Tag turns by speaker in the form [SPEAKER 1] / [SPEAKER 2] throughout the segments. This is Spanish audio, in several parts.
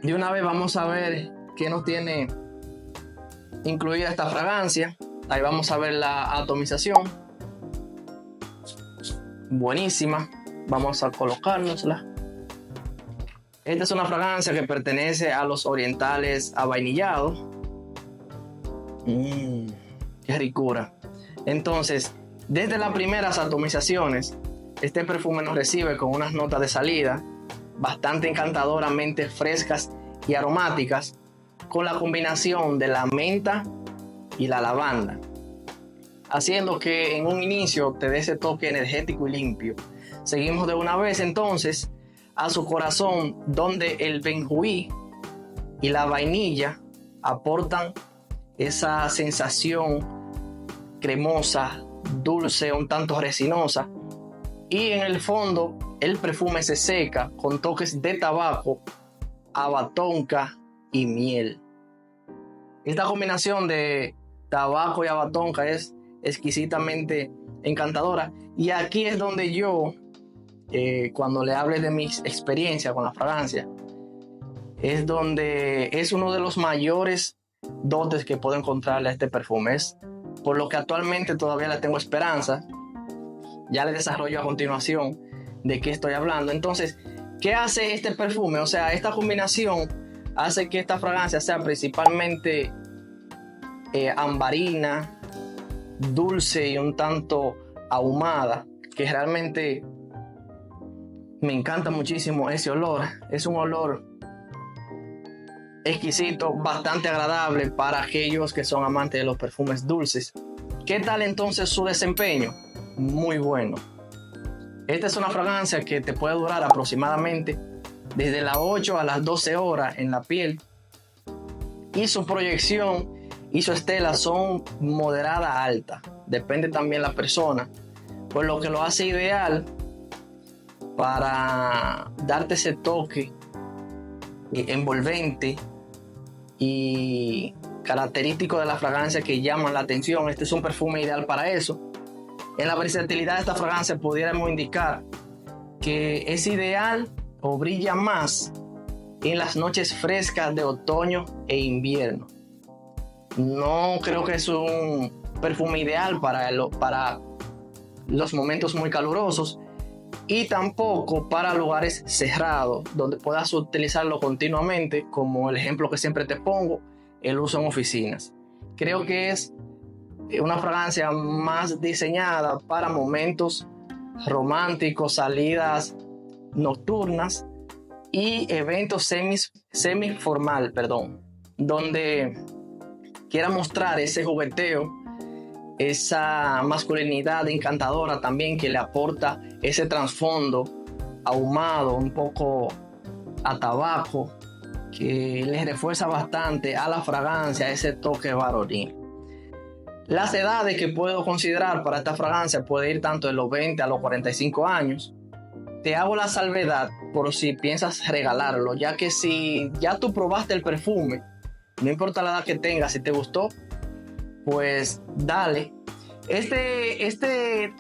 [SPEAKER 1] De una vez vamos a ver qué nos tiene incluida esta fragancia. Ahí vamos a ver la atomización. Buenísima. Vamos a colocárnosla. Esta es una fragancia que pertenece a los orientales avainillados. Qué ricura. Entonces, desde las primeras atomizaciones, este perfume nos recibe con unas notas de salida bastante encantadoramente frescas y aromáticas, con la combinación de la menta y la lavanda, haciendo que en un inicio te dé ese toque energético y limpio. Seguimos de una vez entonces a su corazón, donde el benjuí y la vainilla aportan esa sensación cremosa, dulce, un tanto resinosa, y en el fondo el perfume se seca con toques de tabaco, haba tonka y miel. Esta combinación de tabaco y haba tonka es exquisitamente encantadora, y aquí es donde yo, cuando le hable de mi experiencia con la fragancia, es donde es uno de los mayores dotes que puedo encontrarle a este perfume. Es por lo que actualmente todavía le tengo esperanza. Ya le desarrollo a continuación de qué estoy hablando. Entonces, ¿qué hace este perfume? O sea, esta combinación hace que esta fragancia sea principalmente ambarina, dulce y un tanto ahumada, que realmente me encanta muchísimo ese olor. Es un olor exquisito, bastante agradable para aquellos que son amantes de los perfumes dulces. ¿Qué tal entonces su desempeño? Muy bueno. Esta es una fragancia que te puede durar aproximadamente desde las 8 a las 12 horas en la piel, y su proyección y su estela son moderada a alta, depende también la persona, por lo que lo hace ideal para darte ese toque envolvente y característico de la fragancia que llaman la atención. Este es un perfume ideal para eso. En la versatilidad de esta fragancia pudiéramos indicar que es ideal o brilla más en las noches frescas de otoño e invierno. No creo que es un perfume ideal para los momentos muy calurosos, y tampoco para lugares cerrados donde puedas utilizarlo continuamente, como el ejemplo que siempre te pongo, el uso en oficinas. Creo que es una fragancia más diseñada para momentos románticos, salidas nocturnas y eventos semi-formal, donde quiera mostrar ese jugueteo, esa masculinidad encantadora también que le aporta ese trasfondo ahumado, un poco a tabaco, que le refuerza bastante a la fragancia ese toque varonil. Las edades que puedo considerar para esta fragancia puede ir tanto de los 20 a los 45 años. Te hago la salvedad por si piensas regalarlo, ya que si ya tú probaste el perfume, no importa la edad que tengas, si te gustó, pues dale. Este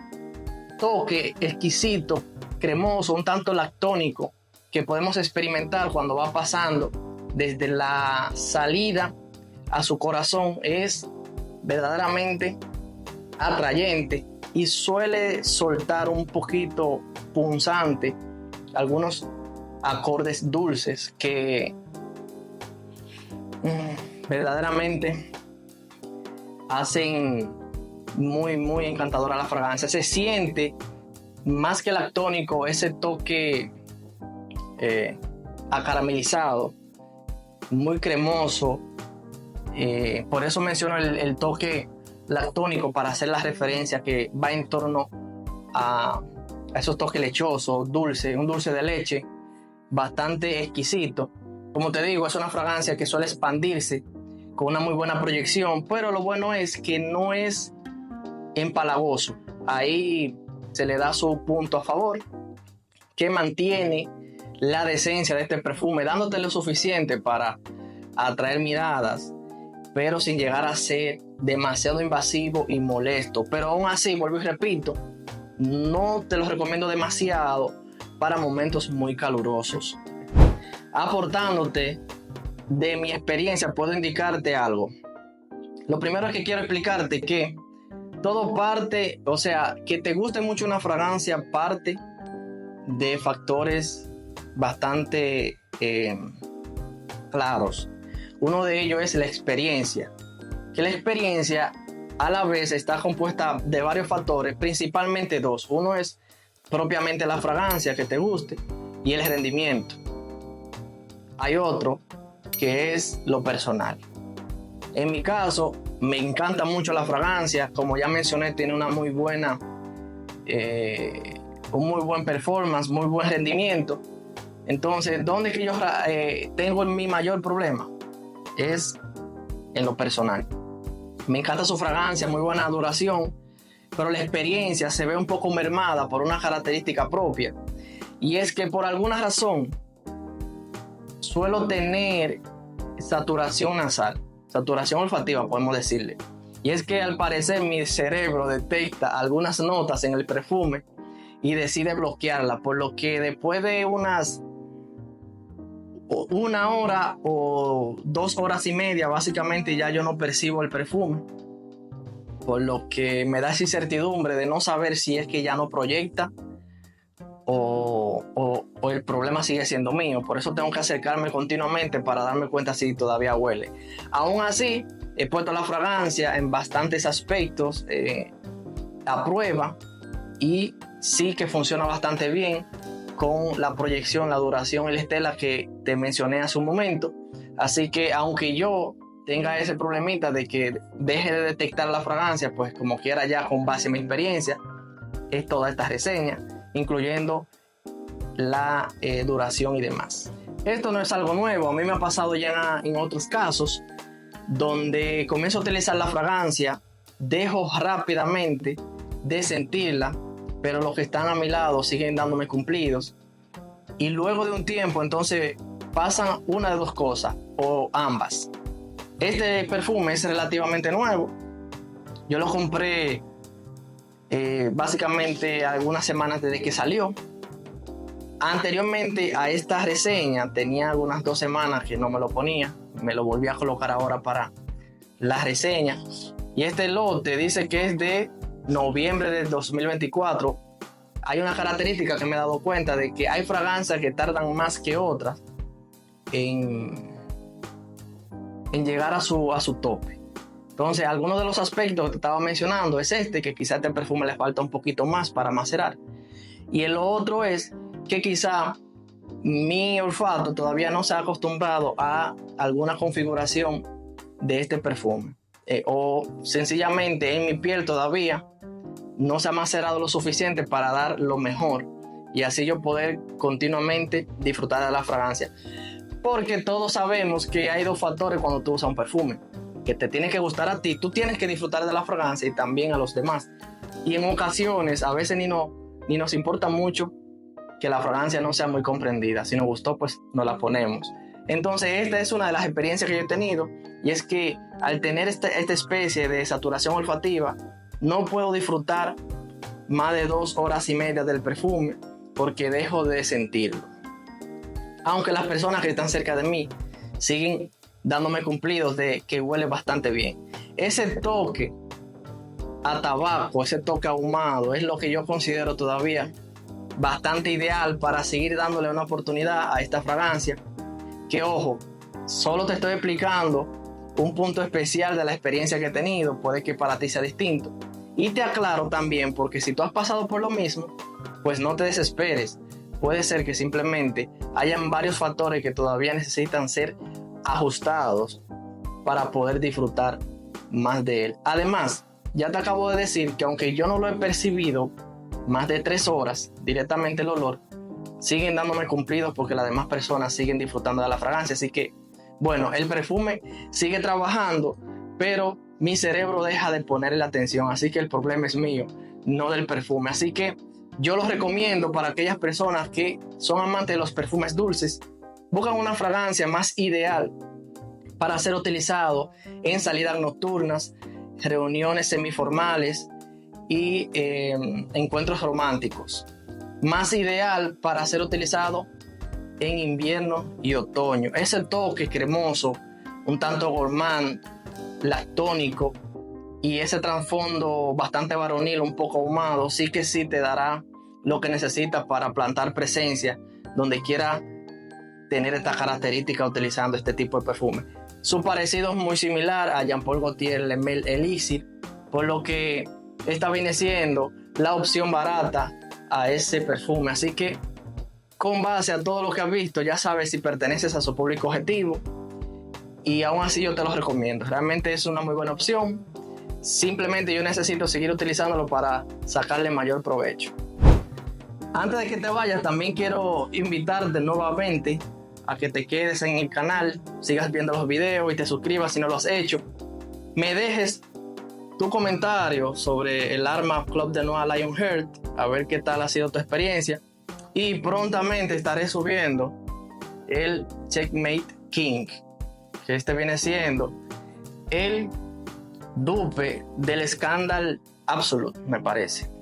[SPEAKER 1] toque exquisito, cremoso, un tanto lactónico, que podemos experimentar cuando va pasando desde la salida a su corazón, es verdaderamente atrayente y suele soltar un poquito punzante algunos acordes dulces que verdaderamente hacen muy muy encantadora la fragancia. Se siente más que lactónico ese toque acaramelizado, muy cremoso. Por eso menciono el toque lactónico, para hacer la referencia que va en torno a esos toques lechosos, dulce, un dulce de leche bastante exquisito. Como te digo, es una fragancia que suele expandirse con una muy buena proyección, pero lo bueno es que no es empalagoso. Ahí se le da su punto a favor, que mantiene la decencia de este perfume, dándote lo suficiente para atraer miradas, pero sin llegar a ser demasiado invasivo y molesto. Pero aún así, vuelvo y repito, no te lo recomiendo demasiado para momentos muy calurosos. aportándote de mi experiencia, puedo indicarte algo. Lo primero es que quiero explicarte que todo parte, o sea, que te guste mucho una fragancia parte de factores bastante claros. Uno de ellos es la experiencia, que la experiencia a la vez está compuesta de varios factores, principalmente dos. Uno es propiamente la fragancia que te guste y el rendimiento. Hay otro que es lo personal. En mi caso, me encanta mucho la fragancia. Como ya mencioné, tiene una muy buena, un muy buen performance, muy buen rendimiento. Entonces, ¿dónde es que yo tengo mi mayor problema? Es en lo personal. Me encanta su fragancia, muy buena duración, pero la experiencia se ve un poco mermada por una característica propia. Y es que por alguna razón suelo tener saturación nasal, saturación olfativa, podemos decirle. Y es que al parecer mi cerebro detecta algunas notas en el perfume y decide bloquearla, por lo que después de una hora o 2 horas y media, básicamente ya yo no percibo el perfume, por lo que me da esa incertidumbre de no saber si es que ya no proyecta o el problema sigue siendo mío. Por eso tengo que acercarme continuamente para darme cuenta si todavía huele. Aún así, he puesto la fragancia en bastantes aspectos a prueba y sí que funciona bastante bien con la proyección, la duración y la estela que te mencioné hace un momento. Así que aunque yo tenga ese problemita de que deje de detectar la fragancia, pues como quiera, ya con base en mi experiencia, es toda esta reseña, incluyendo la duración y demás. Esto no es algo nuevo, a mí me ha pasado ya en otros casos, donde comienzo a utilizar la fragancia, dejo rápidamente de sentirla, pero los que están a mi lado siguen dándome cumplidos, y luego de un tiempo entonces pasan una de dos cosas, o ambas. Este perfume es relativamente nuevo, yo lo compré básicamente algunas semanas desde que salió. Anteriormente a esta reseña tenía algunas 2 semanas que no me lo ponía, me lo volví a colocar ahora para la reseña, y este lote dice que es de noviembre del 2024. Hay una característica que me he dado cuenta de que hay fragancias que tardan más que otras en llegar a su tope. Entonces, algunos de los aspectos que estaba mencionando es que quizá este perfume le falta un poquito más para macerar. Y el otro es que quizá mi olfato todavía no se ha acostumbrado a alguna configuración de este perfume. O sencillamente en mi piel todavía no se ha macerado lo suficiente para dar lo mejor. Y así yo poder continuamente disfrutar de la fragancia. Porque todos sabemos que hay 2 factores cuando tú usas un perfume. Que te tiene que gustar a ti, tú tienes que disfrutar de la fragancia y también a los demás. Y en ocasiones, a veces ni nos importa mucho que la fragancia no sea muy comprendida. Si nos gustó, pues nos la ponemos. Entonces, esta es una de las experiencias que yo he tenido, y es que al tener esta especie de saturación olfativa, no puedo disfrutar más de 2 horas y media del perfume porque dejo de sentirlo. Aunque las personas que están cerca de mí siguen dándome cumplidos de que huele bastante bien. Ese toque a tabaco, ese toque ahumado, es lo que yo considero todavía bastante ideal para seguir dándole una oportunidad a esta fragancia. Que ojo, solo te estoy explicando un punto especial de la experiencia que he tenido, puede que para ti sea distinto. Y te aclaro también, porque si tú has pasado por lo mismo, pues no te desesperes. Puede ser que simplemente hayan varios factores que todavía necesitan ser ajustados para poder disfrutar más de él. Además, ya te acabo de decir que aunque yo no lo he percibido más de 3 horas directamente el olor, siguen dándome cumplidos porque las demás personas siguen disfrutando de la fragancia. Así que, bueno, el perfume sigue trabajando, pero mi cerebro deja de ponerle la atención. Así que el problema es mío, no del perfume. Así que yo lo recomiendo para aquellas personas que son amantes de los perfumes dulces. Buscan una fragancia más ideal para ser utilizado en salidas nocturnas, reuniones semiformales y encuentros románticos. Más ideal para ser utilizado en invierno y otoño. Ese toque cremoso, un tanto gourmand, lactónico y ese trasfondo bastante varonil, un poco ahumado, sí que sí te dará lo que necesitas para plantar presencia donde quiera tener esta característica utilizando este tipo de perfume. Su parecido es muy similar a Jean Paul Gaultier Le Male Elixir, por lo que esta viene siendo la opción barata a ese perfume. Así que con base a todo lo que has visto, ya sabes si perteneces a su público objetivo y aún así yo te lo recomiendo. Realmente es una muy buena opción. Simplemente yo necesito seguir utilizándolo para sacarle mayor provecho. Antes de que te vayas, también quiero invitarte nuevamente a que te quedes en el canal, sigas viendo los videos y te suscribas si no lo has hecho. Me dejes tu comentario sobre el Arma Club de Noir Lionheart, a ver qué tal ha sido tu experiencia. Y prontamente estaré subiendo el Checkmate King, que este viene siendo el dupe del Scandal Absolute, me parece.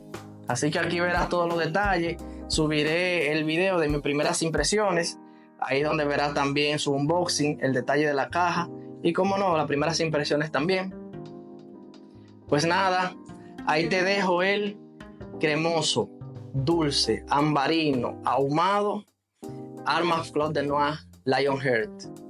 [SPEAKER 1] Así que aquí verás todos los detalles. Subiré el video de mis primeras impresiones, ahí donde verás también su unboxing, el detalle de la caja y, como no, las primeras impresiones también. Pues nada, ahí te dejo el cremoso, dulce, ambarino, ahumado Arma Club de Noir Lionheart.